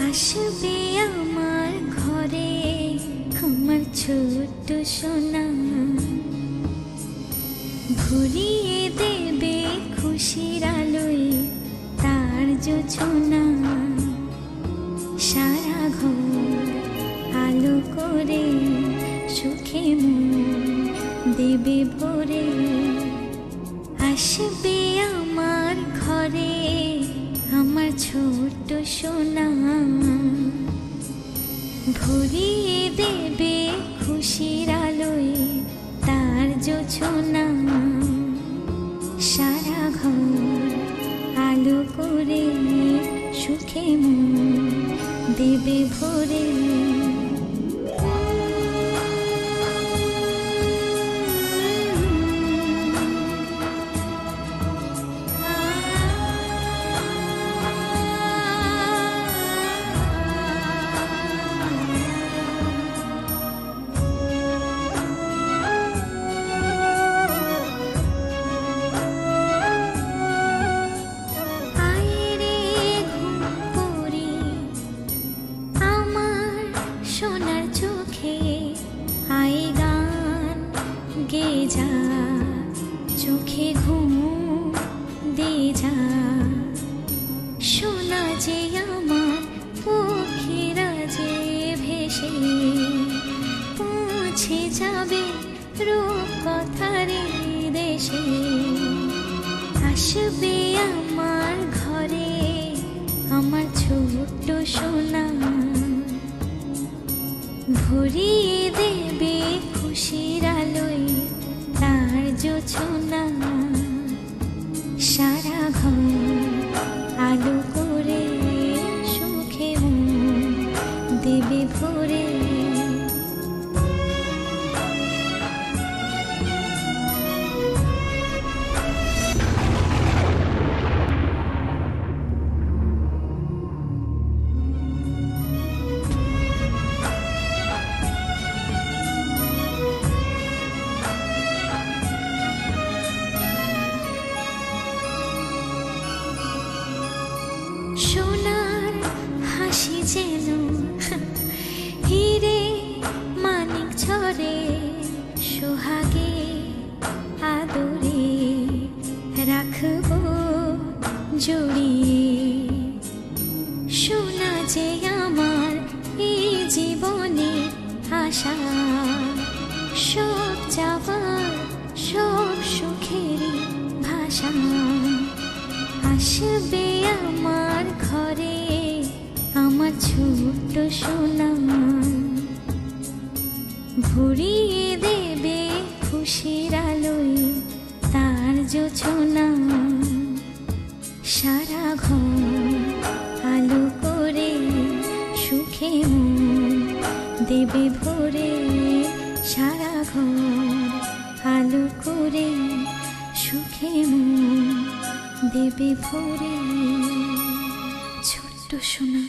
আসবে আমার ঘরে আমার ছোট্ট সোনা, ভরিয়ে দেবে খুশির আলোয় তার জোছনা। সারা ঘর আলো করে সুখে মন দেবে ভরে। আসবে আমার ঘরে আমার ছোট্ট সোনা, ভরিয়ে দেবে খুশির আলোয় তার জোছনা। সারা ঘর আলো করে সুখে মন দেবে ভরে। সোনার চোখে আই গান গে যা, চোখে ঘুম দে যা। সোনা যে আমার পক্ষীরা যে ভেসে পৌঁছে যাবে রূপকথার দেশে। আসবে আমার ঘরে আমার ছোট্ট সোনা, ভরিয়ে দেবে খুশির আলোয় তার জোছনা। সারা ঘর আলো করে সুখে মন দেবে ভরে। সোনার হাসি যেন হিরে মানিক ঝরে, সোহাগে আদরে রাখবো জড়িয়ে। সোনা যে আমার এই জীবনে আশা, সব যাবার সব সুখেরই ভাষা। আসবে আমার ঘরে আমার ছোট্ট সোনা, ভরিয়ে দেবে খুশির আলোয় তার জোছনা। সারা ঘর আলো করে সুখে মন দেবে ভরে। সারা ঘর আলো করে সুখে মন দেবে ভরে। ছোট্ট সোনা।